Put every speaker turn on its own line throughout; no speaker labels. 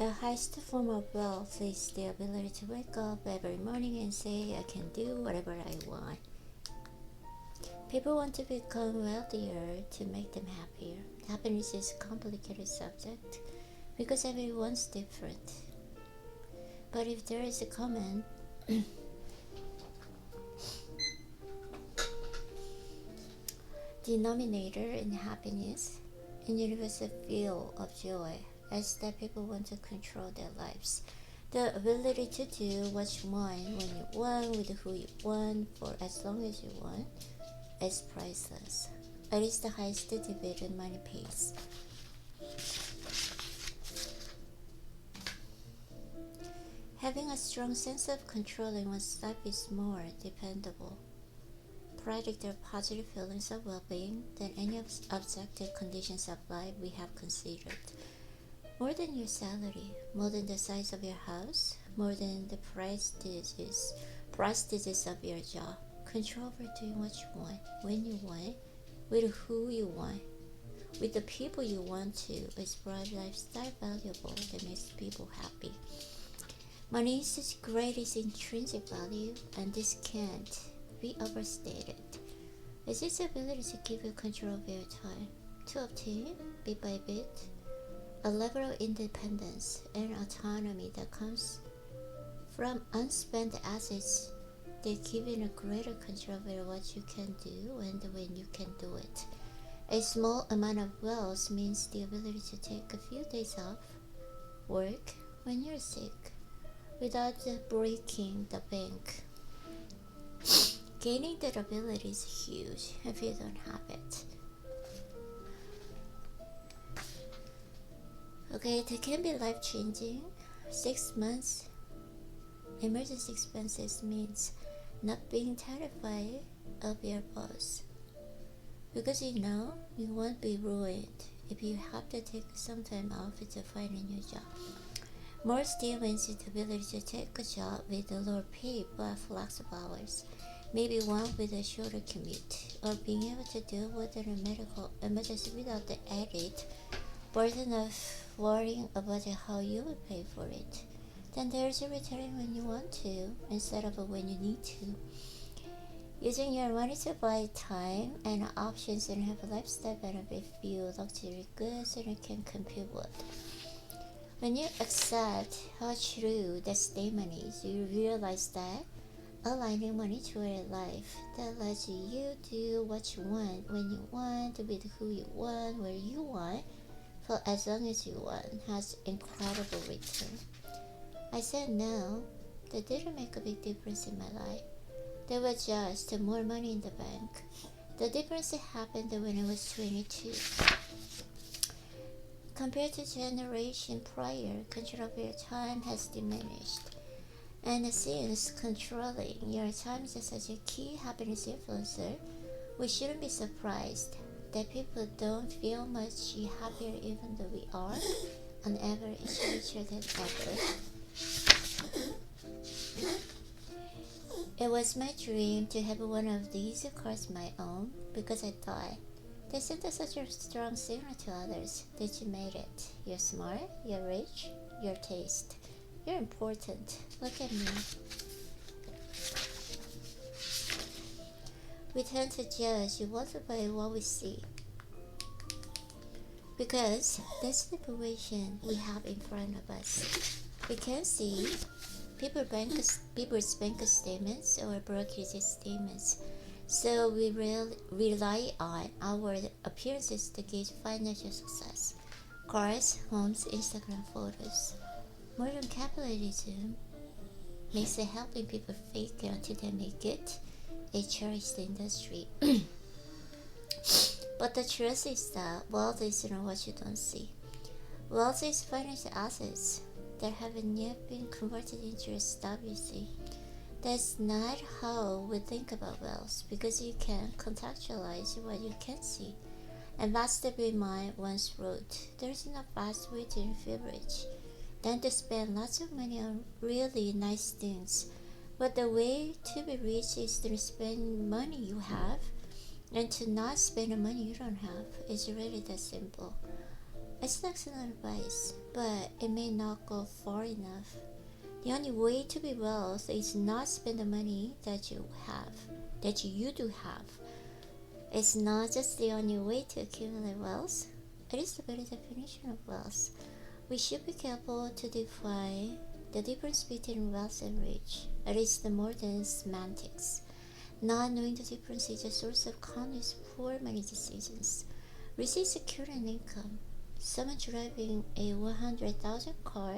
The highest form of wealth is the ability to wake up every morning and say, I can do whatever I want. People want to become wealthier to make them happier. Happiness is a complicated subject because everyone's different. But if there is a common denominator in happiness, a universal feel of joy, as that people want to control their lives. The ability to do what you want, when you want, with who you want, for as long as you want, is priceless. It is the highest dividend money pays. Having a strong sense of controlling one's life is more dependable. Predict their positive feelings of well-being than any objective conditions of life we have considered. More than your salary, more than the size of your house, more than the prestiges of your job. Control over doing what you want, when you want, with who you want, with the people you want to, is broad lifestyle valuable that makes people happy. Money is its greatest intrinsic value, and this can't be overstated. It's its ability to give you control of your time, to obtain, bit by bit, a level of independence and autonomy that comes from unspent assets that give you a greater control over what you can do and when you can do it. A small amount of wealth means the ability to take a few days off work when you're sick without breaking the bank. Gaining that ability is huge if you don't have it. Okay, it can be life-changing. 6 months emergency expenses means not being terrified of your boss, because you know you won't be ruined if you have to take some time off to find a new job. More still means the ability to take a job with a lower pay but flexible hours, maybe one with a shorter commute, or being able to deal with a medical emergency without the added burden of worrying about how you will pay for it. Then there's a retiring when you want to instead of when you need to. Using your money to buy time and options and have a lifestyle benefit few luxury goods and it can compete with. When you accept how true that statement is, you realize that aligning money to a life that lets you do what you want, when you want, with who you want, where you want, for as long as you want, has incredible return. I said no, that didn't make a big difference in my life. There was just more money in the bank. The difference happened when I was 22. Compared to generation prior, control of your time has diminished. And since controlling your time is such a key happiness influencer, we shouldn't be surprised that people don't feel much happier even though we are, on average, richer than ever. It was my dream to have one of these cars my own because I thought, they sent such a strong signal to others that you made it. You're smart, you're rich, your taste. You're important. Look at me. We tend to judge what by what we see, because that's the situation we have in front of us. We can see people's bank statements or brokerage statements, so we rely on our appearances to gauge financial success. Cars, homes, Instagram photos. Modern capitalism makes it helping people fake it until they make it a cherished industry. But the truth is that wealth is not what you don't see. Wealth is financial assets that haven't yet been converted into a stock you see. That's not how we think about wealth, because you can't contextualize what you can see. And Buster B. Mind once wrote, there's no fast way to feel rich than to spend lots of money on really nice things. But the way to be rich is to spend money you have and to not spend the money you don't have. It's really that simple. It's not excellent advice, but it may not go far enough. The only way to be wealthy is not spend the money that you have, that you do have. It's not just the only way to accumulate wealth, it is the very definition of wealth. We should be careful to define the difference between wealth and rich. It is the more than semantics. Not knowing the difference is a source of countless poor money decisions. Rich is secure and income. Someone driving a 100,000 car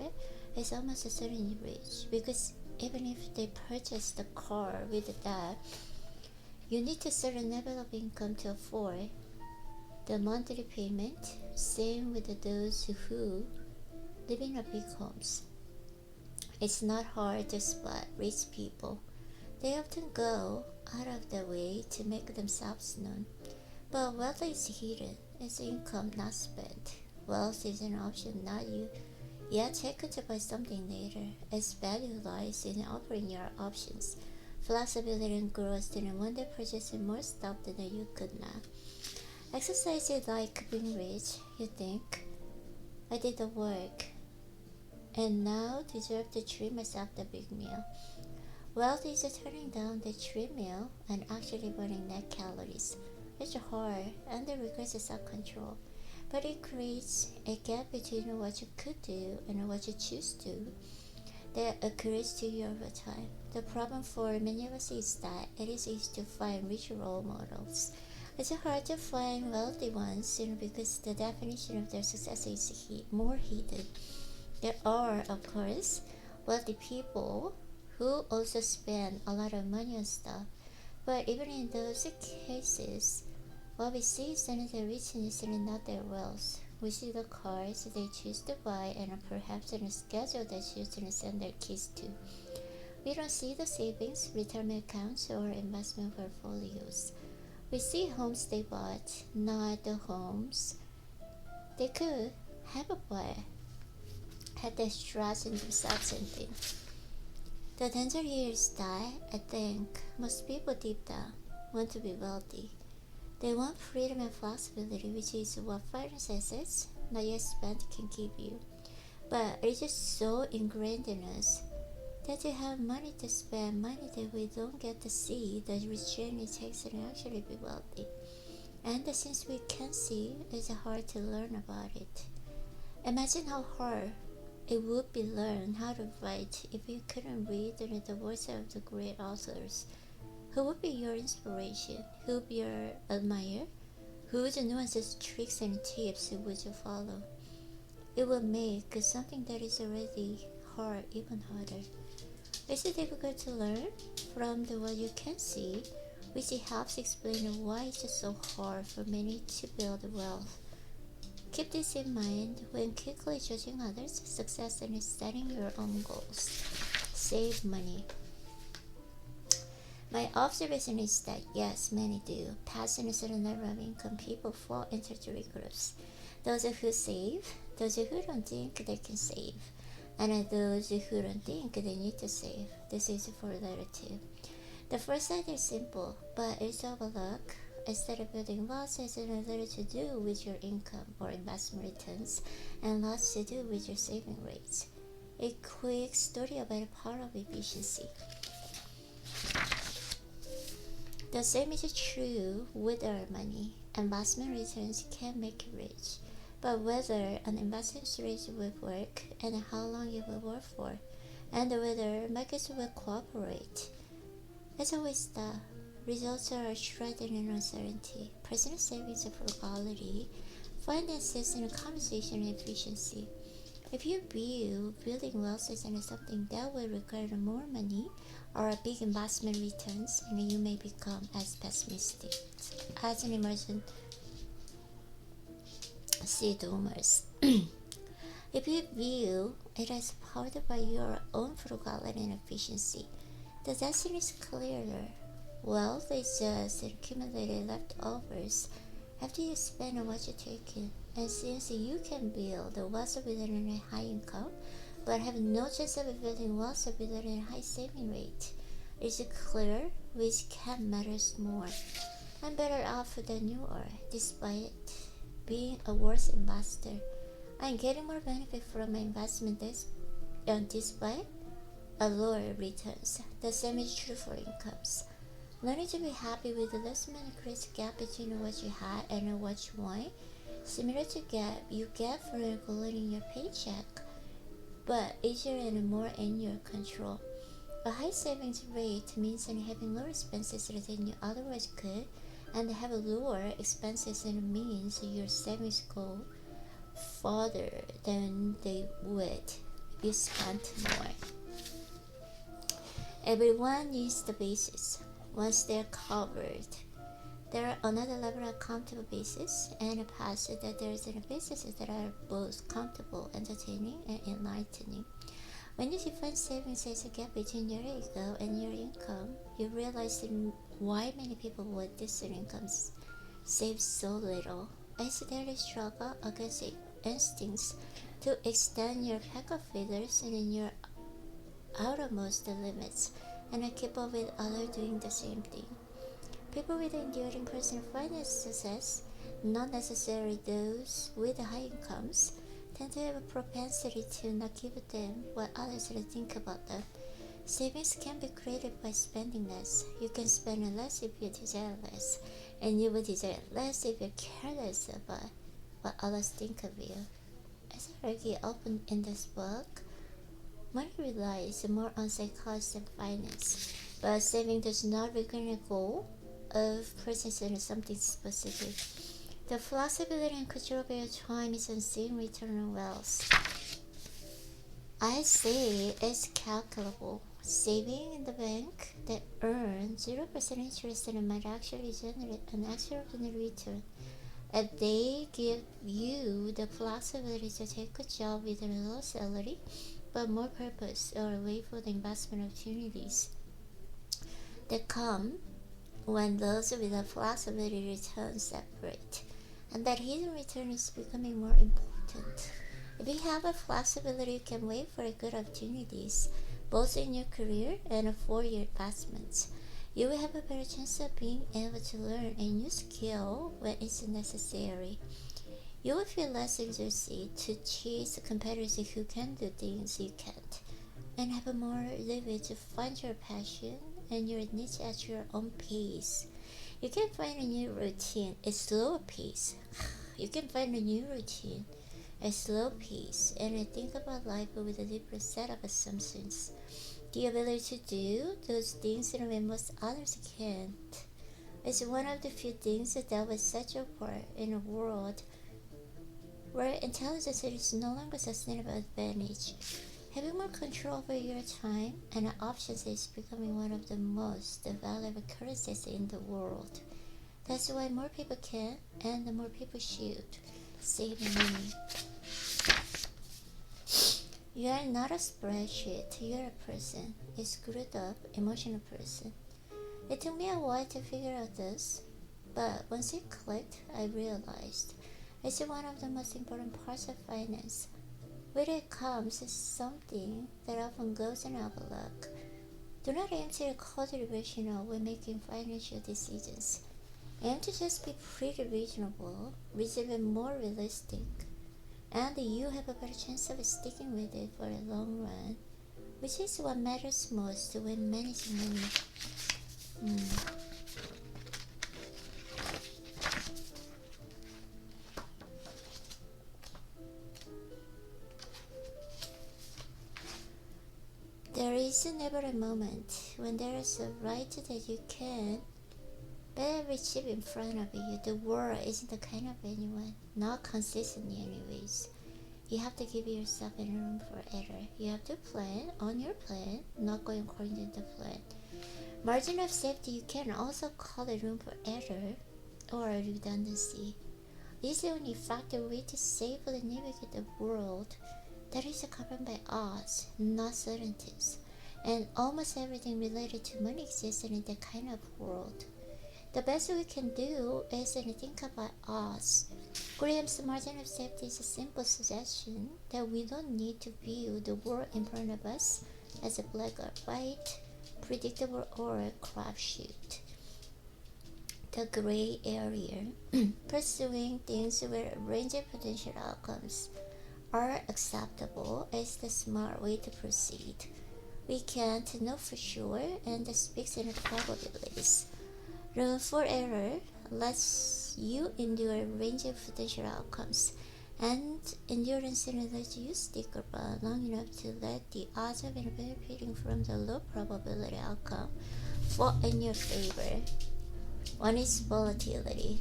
is almost certainly rich because even if they purchase the car with debt, you need a certain level of income to afford the monthly payment. Same with those who live in big homes. It's not hard to spot rich people. They often go out of their way to make themselves known. But wealth is hidden. It's income not spent. Wealth is an option, not you. Yet check to buy something later. Its value lies in offering your options, flexibility and growth, and one day purchasing more stuff than you could not. Exercise is like being rich. You think, I did the work, and now deserve to treat myself the big meal. Wealth is turning down the cheap meal and actually burning net calories. It's hard and it requires self-control, but it creates a gap between what you could do and what you choose to that accrues to you over time. The problem for many of us is that it is easy to find rich role models. It's hard to find wealthy ones because the definition of their success is more hidden. There are, of course, wealthy people who also spend a lot of money on stuff, but even in those cases, what we see is not their richness and not their wealth. We see the cars they choose to buy and perhaps on a schedule they choose to send their kids to. We don't see the savings, retirement accounts, or investment portfolios. We see homes they bought, not the homes they could have bought had they stressed themselves and things. The danger here is that I think most people deep down want to be wealthy. They want freedom and flexibility, which is what finance assets not yet spent can give you. But it's just so ingrained in us that to have money to spend, money that we don't get to see the rich journey takes to actually be wealthy. And since we can't see, it's hard to learn about it. Imagine how hard it would be learn how to write if you couldn't read the words of the great authors. Who would be your inspiration? Who would be your admirer? Whose nuances, tricks, and tips would you follow? It will make something that is already hard even harder. Is it difficult to learn from what you can see, which helps explain why it's so hard for many to build wealth? Keep this in mind when quickly judging others' success and setting your own goals. Save money. My observation is that yes, many do. Past a certain level of income, people fall into three groups: those who save, those who don't think they can save, and those who don't think they need to save. This is for letter 2. The first side is simple, but it's overlooked. Instead of building wealth, it has little to do with your income or investment returns and lots to do with your saving rates. A quick story about a part of efficiency. The same is true with our money. Investment returns can make you rich, but whether an investment strategy will work and how long it will work for, and whether markets will cooperate, it's always the results are shrouded in uncertainty. Personal savings and frugality, finances, and compensation and efficiency. If you view building wealth as something that will require more money or big investment returns, and you may become as pessimistic as an emergency doomers. If you view it as powered by your own frugality and efficiency, the destiny is clearer. Wealth is just accumulated leftovers after you spend on what you take in. And since you can build wealth within a high income, but have no chance of building wealth within a high saving rate, it's clear which can matters more. I'm better off than you are, despite being a worse investor. I'm getting more benefit from my investment despite a lower returns. The same is true for incomes. Learning to be happy with the less money creates a gap between what you had and what you want, similar to gap you get for regulating your paycheck, but easier and more in your control. A high savings rate means that having lower expenses than you otherwise could, and having lower expenses means your savings go farther than they would if you spent more. Everyone needs the basis. Once they're covered, there are another level of comfortable basis and a path that there is a basis that are both comfortable, entertaining, and enlightening. When you define savings as a gap between your ego and your income, you realize why many people with decent incomes save so little, as they struggle against instincts to extend your pack of feathers and your outermost limits, and keep up with others doing the same thing. People with enduring personal finance success, not necessarily those with high incomes, tend to have a propensity to not give them what others think about them. Savings can be created by spending less. You can spend less if you desire less, and you will desire less if you care less about what others think of you. As I argue often in this book, money relies more on psychology than finance, but saving does not require a goal of purchasing something specific. The flexibility and control of your time is unseen return on wealth. I say it's calculable. Saving in the bank that earns 0% interest and might actually generate an extraordinary return if they give you the flexibility to take a job with a low salary but more purpose, or wait for the investment opportunities that come when those with the flexibility return separate, and that hidden return is becoming more important. If you have a flexibility, you can wait for good opportunities, both in your career and for your investments. You will have a better chance of being able to learn a new skill when it's necessary. You will feel less exhausted to chase competitors who can do things you can't, and have a more leeway to find your passion and your niche at your own pace. You can find a new routine at slower pace. You can find a new routine at slow pace and think about life with a different set of assumptions. The ability to do those things in a way most others can't is one of the few things that will set you apart in a world where intelligence is no longer a sustainable advantage. Having more control over your time and options is becoming one of the most valuable currencies in the world. That's why more people can, and the more people should, save money. You are not a spreadsheet, you are a person, a screwed up, emotional person. It took me a while to figure out this, but once it clicked, I realized it's one of the most important parts of finance. With it comes something that often goes overlooked. Do not aim to be controversial when making financial decisions. Aim to just be pretty reasonable, even more realistic, and you have a better chance of sticking with it for a long run, which is what matters most when managing money. There is never a moment when there is a right that you can bear achieve in front of you. The world isn't the kind of anyone, not consistently anyways. You have to give yourself a room for error. You have to plan on your plan, not going according to the plan. Margin of safety, you can also call it room for error or redundancy. This is the only factor way to safely navigate the world that is governed by odds, not certainties. And almost everything related to money exists in that kind of world. The best we can do is to think about odds. Graham's margin of safety is a simple suggestion that we don't need to view the world in front of us as a black or white, predictable or a crapshoot. The gray area, pursuing things with a range of potential outcomes, are acceptable is the smart way to proceed. We can't know for sure, and this speaks in probabilities. Room for error lets you endure a range of potential outcomes, and endurance lets you stick around long enough to let the odds of benefiting from the low probability outcome fall in your favor. One is volatility.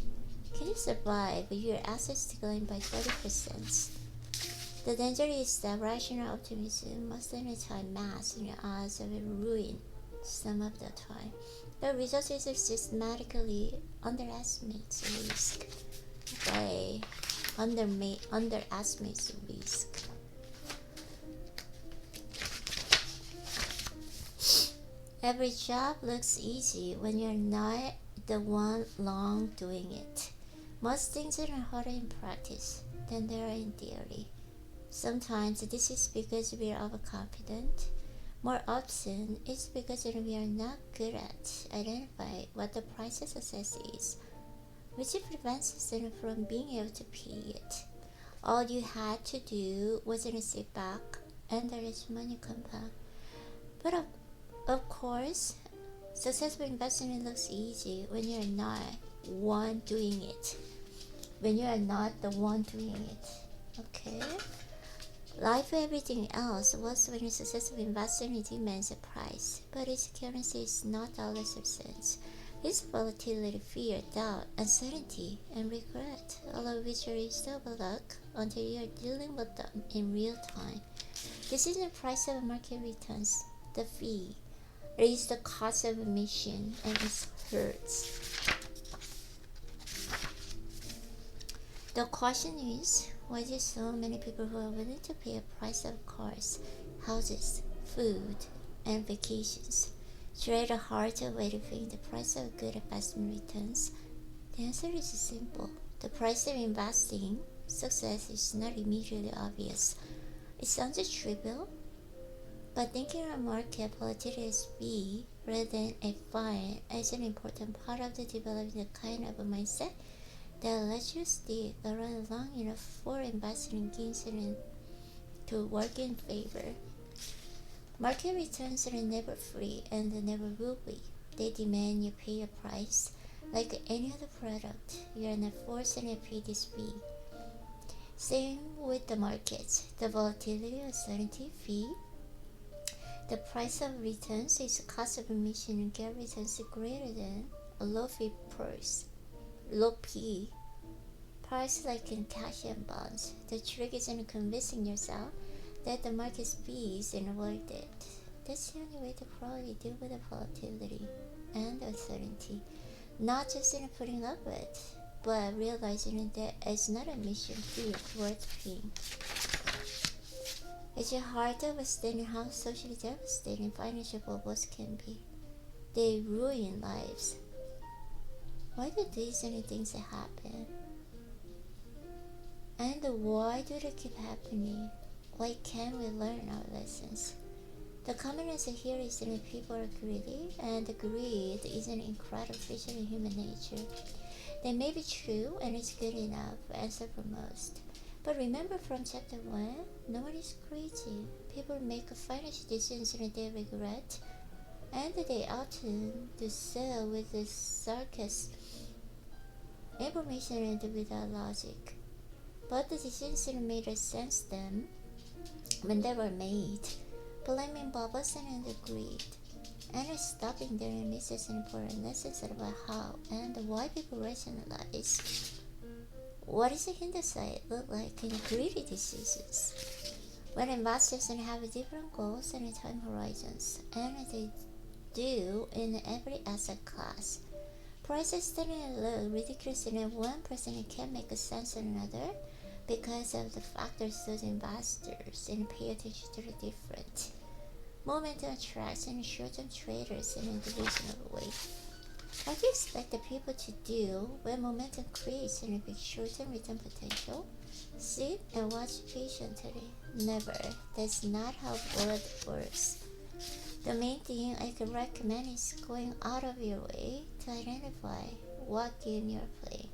Can you survive with your assets decline by 30%? The danger is that rational optimism most of the time masks the odds of ruin some of the time. The result is systematically underestimates risk. By underestimates risk. Every job looks easy when you're not the one long doing it. Most things are harder in practice than they are in theory. Sometimes this is because we are overconfident. More often, it's because we are not good at identifying what the price of success is, which prevents us from being able to pay it. All you had to do was sit back and the rich money compound. But of course, successful investing looks easy when you're not one doing it. When you are not the one doing it. Okay? Like everything else, was when a successful investor demands a price, but its currency is not dollars or cents. It's volatility, fear, doubt, uncertainty, and regret, all of which are double luck until you are dealing with them in real time. This is the price of market returns, the fee. It is the cost of admission, and it hurts. The question is, why do so many people who are willing to pay a price of cars, houses, food, and vacations trade a harder way to pay the price of good investment returns? The answer is simple. The price of investing success is not immediately obvious. It sounds trivial, but thinking of market volatility as B rather than a fine is an important part of the developing the kind of a mindset that lets you stick around long enough for investing gains to work in favor. Market returns are never free and never will be. They demand you pay a price. Like any other product, you are not forced to pay this fee. Same with the markets. The volatility, uncertainty, fee. The price of returns is the cost of admission and get returns greater than a low fee price. Low P. Price like in cash and bonds. The trick is in convincing yourself that the market's fee is worth it. That's the only way to probably deal with the volatility and uncertainty. Not just in putting up with it, but realizing that it's not a mission fee worth paying. It's hard to understand how socially devastating financial bubbles can be. They ruin lives. Why do these things happen? And why do they keep happening? Why can't we learn our lessons? The common answer here is that people are greedy, and greed is an incredible feature in human nature. They may be true, and it's good enough answer for most. But remember from chapter 1, no one is crazy. People make financial decisions that they regret, and they often do so with the sarcasm, information, and without logic. But the decisions made sense then when they were made, blaming bubbles and greed, and stopping their misses and important lessons about how and why people rationalize. What does the hindsight look like in greedy decisions? When investors have different goals and time horizons, and they do in every asset class, prices that look ridiculous in one person can make sense in another because of the factors those investors pay attention to the different. Momentum attracts and short-term traders in a reasonable way. What do you expect the people to do when momentum creates a big short-term return potential? Sit and watch patiently. Never. That's not how blood works. The main thing I could recommend is going out of your way to identify what game you're playing.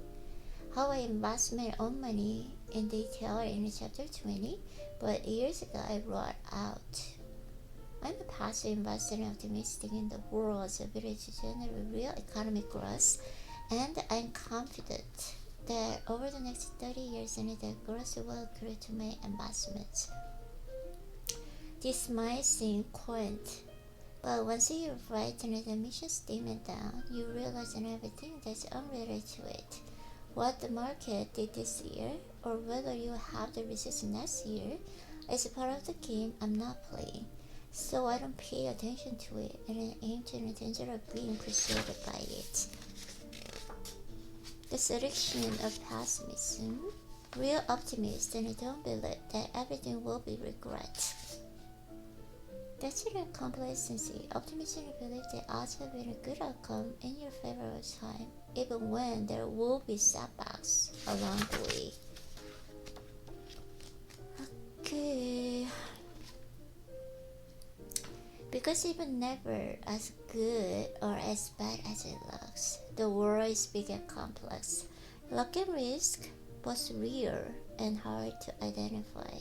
how I invest my own money in detail in chapter 20, but years ago I wrote out. I'm a passive investor and optimistic in the world's ability to generate real economic growth, and I'm confident that over the next 30 years the growth will accrue to my investments. This might seem quaint, but once you write the mission statement down, you realize everything that's unrelated to it. What the market did this year, or whether you have the results next year, is part of the game I'm not playing. So I don't pay attention to it and aim to the danger of being persuaded by it. The selection of pessimism. Real optimists don't believe that everything will be regret. That's in complacency. Optimism believes that odds have been a good outcome in your favor over time, even when there will be setbacks along the way. Okay. Because even never as good or as bad as it looks, the world is big and complex. Luck and risk, both real and hard to identify.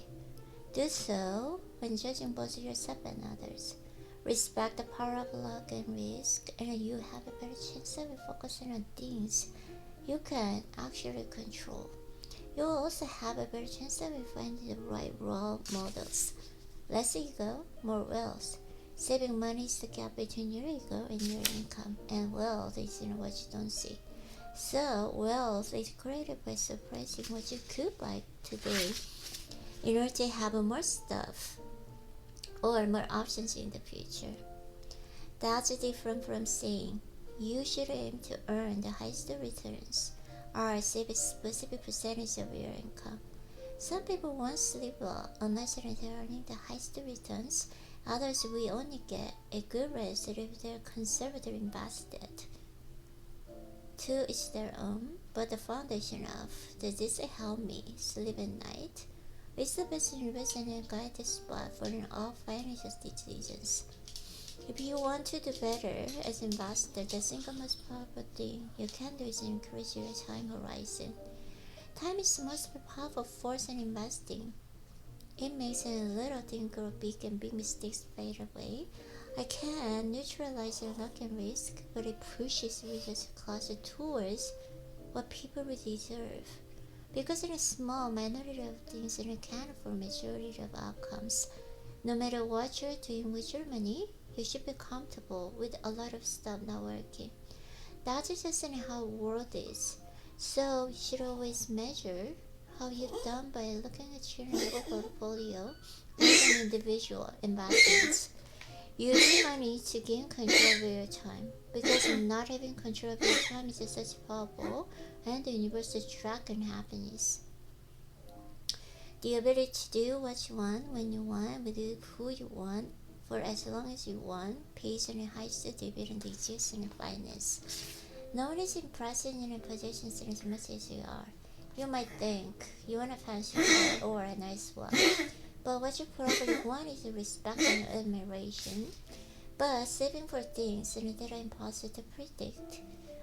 Do so when judging both yourself and others. Respect the power of luck and risk, and you have a better chance of focusing on things you can actually control. You will also have a better chance of finding the right role models. Less ego, more wealth. Saving money is the gap between your ego and your income, and wealth is in what you don't see. So, wealth is created by surprising what you could buy today in order to have more stuff or more options in the future. That's different from saying you should aim to earn the highest returns or save a specific percentage of your income. Some people won't sleep well unless they're earning the highest returns. Others will only get a good rest if they're conservatively invested. To each their own, but the foundation of does this help me sleep at night is the best investment and guide spot for all financial decisions. If you want to do better as an investor, the single most powerful thing you can do is increase your time horizon. Time is the most powerful force in investing. It makes a little thing grow big and big mistakes fade away. I can neutralize the luck and risk, but it pushes results closer towards what people really deserve. Because in a small minority of things it account for majority of outcomes. No matter what you're doing with your money, you should be comfortable with a lot of stuff not working. That's just how the world is. So you should always measure how you've done by looking at your little portfolio as an individual investments. Use money to gain control of your time, because not having control of your time is such powerful and universal track and happiness. The ability to do what you want, when you want, with who you want, for as long as you want, pays on the highest dividend exists in finance. No one is impressed in your possessions as much as you are. You might think you want a fancy car or a nice watch, but what you probably want is respect and admiration. But saving for things that are impossible to predict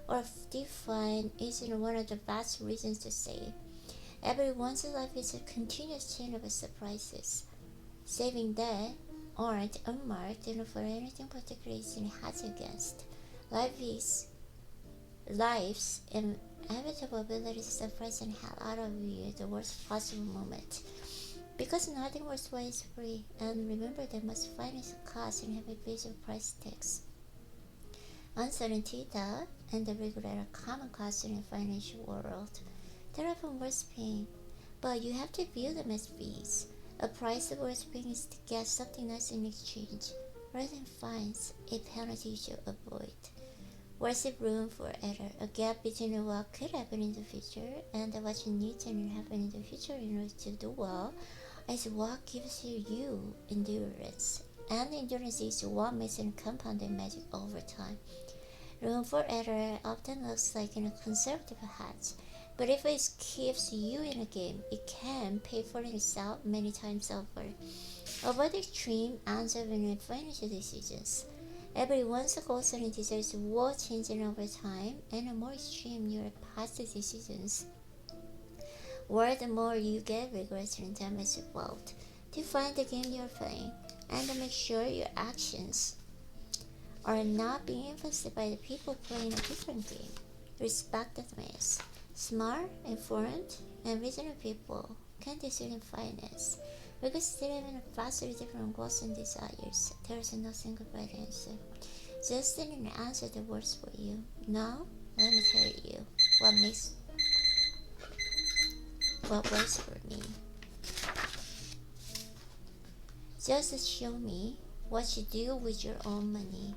or define isn't one of the best reasons to save. Everyone's life is a continuous chain of surprises. Saving that aren't unmarked for anything particular is hedged against. Life's inevitable ability to surprise and hell out of you at the worst possible moment. Because nothing worthwhile is free, and remember that most finance costs and have a visual price tags. Uncertainty, doubt, and the regret are common costs in the financial world. They're often worth paying, but you have to view them as fees. A price worth paying is to get something nice in exchange, rather than fines, a penalty you should avoid. Where's the room for error? A gap between what could happen in the future and what you need to happen in the future in order to do well is what gives you endurance. And endurance is what makes it compounded magic over time. Room for error often looks like a conservative hedge, but if it keeps you in a game, it can pay for itself many times over. Avoid extreme ends up in financial decisions. Everyone's goals and desires will change over time, and the more extreme your past decisions, Where the more you get regrets and damage involved. Define the game you're playing and make sure your actions are not being influenced by the people playing a different game. Respect the mess. Smart, informed, and reasonable people can discern finance because they live in vastly different goals and desires. There is no single right answer. Just an answer that works for you. Now, let me tell you what works for me. Just show me what you do with your own money.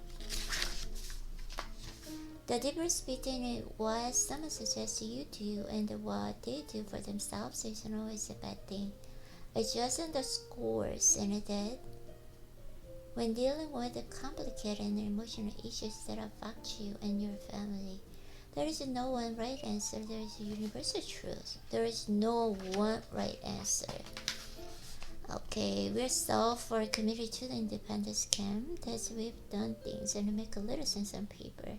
The difference between what someone suggests you do and what they do for themselves isn't always a bad thing. Adjusting the scores and that when dealing with the complicated and emotional issues that affect you and your family. There is no one right answer, there is a universal truth. There is no one right answer. Okay, we're so for committed to the independence camp that we've done things and make a little sense on paper.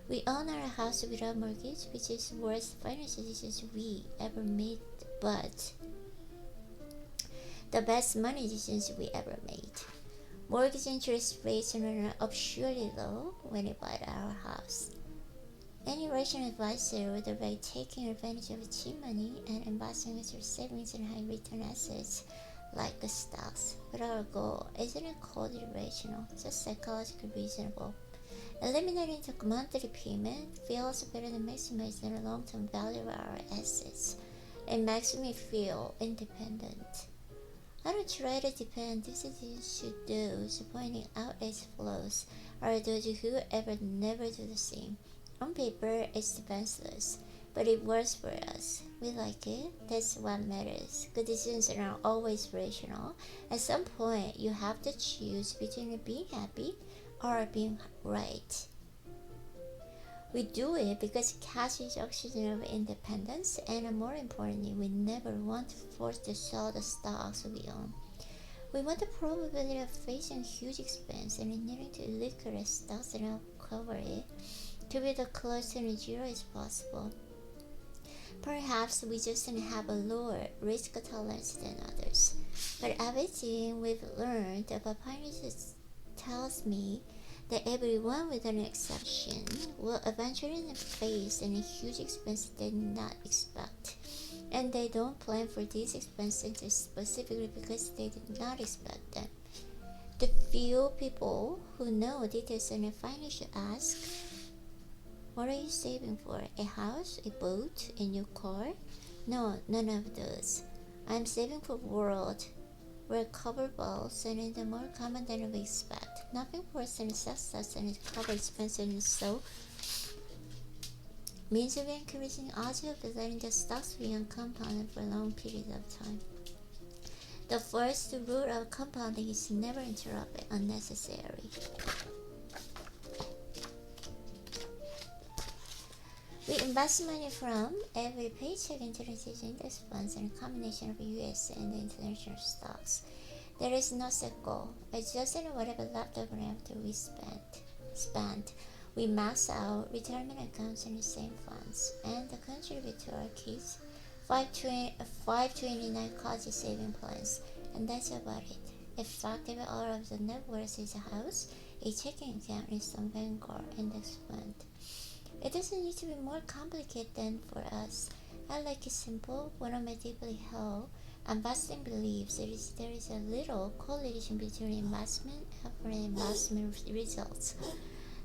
We own our house without mortgage, which is the worst financial decisions we ever made, but the best money decisions we ever made. Mortgage interest rates are absurdly low when you buy our house. Any rational advisor would avoid taking advantage of cheap money and investing with your savings in high return assets like the stocks. But our goal isn't called irrational, just psychologically reasonable. Eliminating the monthly payment feels better than maximizing the long-term value of our assets. It makes me feel independent. I don't try to depend decisions to those pointing out its flaws or those who ever never do the same. On paper, it's defenseless, but it works for us. We like it. That's what matters. Good decisions are not always rational. At some point, you have to choose between being happy or being right. We do it because cash is oxygen of independence, and more importantly, we never want to force to sell the stocks we own. We want the probability of facing huge expense and needing to liquidate stocks and cover it to be the close to zero as possible. Perhaps we just have a lower risk tolerance than others, but everything we've learned about finance tells me that everyone with an exception will eventually face any huge expense they did not expect, and they don't plan for these expenses specifically because they did not expect them. The few people who know details on finance should ask, what are you saving for? A house, a boat, a new car? No, none of those. I'm saving for a world where cover balls and the more common than we expect. Nothing worse than success and cover expenses, and so means of increasing odds of letting the stocks be uncompounded for a long period of time. The first rule of compounding is never interrupt it unnecessarily. We invest money from every paycheck into the index funds and a combination of US and international stocks. There is no set goal. It's just whatever left over after we spent. We max out retirement accounts in the same funds and contribute to our kids 529 college saving plans, and that's about it. Effective all of the net worth is a house, a checking account, and some Vanguard index fund. It doesn't need to be more complicated than for us. I like it simple. One of my deeply held investing beliefs is there is a little correlation between investment effort and investment results.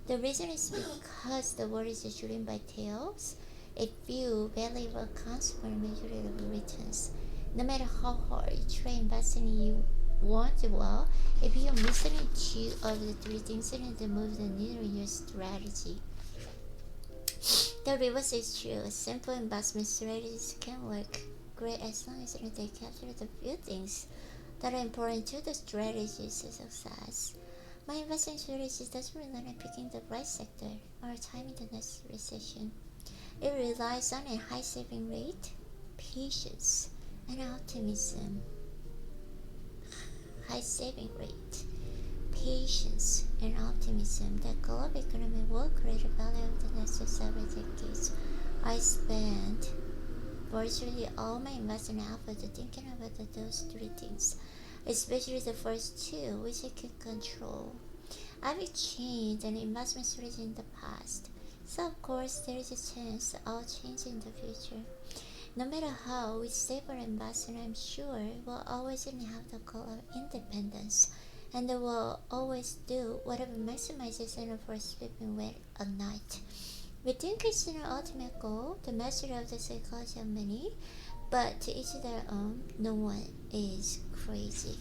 The reason is because the world is driven by tails. A few valuable accounts for a majority of returns. No matter how hard you try investing, you want well. If you're missing two of the three things, then it moves the needle in your strategy. The reverse is true. Simple investment strategies can work great as long as they capture the few things that are important to the strategy's success. My investing strategy doesn't rely on picking the right sector or timing the next recession. It relies on a high saving rate, patience, and optimism. High saving rate, patience, and optimism. The global economy will create value over the next several decades. I spent virtually all my investment efforts are thinking about those three things, especially the first two, which I can control. I've changed an investment strategy in the past, so of course there is a chance I'll change in the future. No matter how we save or invest, I'm sure we'll always have the goal of independence, and we'll always do whatever maximizes enough for sleeping well at night. We think it's our ultimate goal, the mastery of the psychology of money, but to each their own, no one is crazy.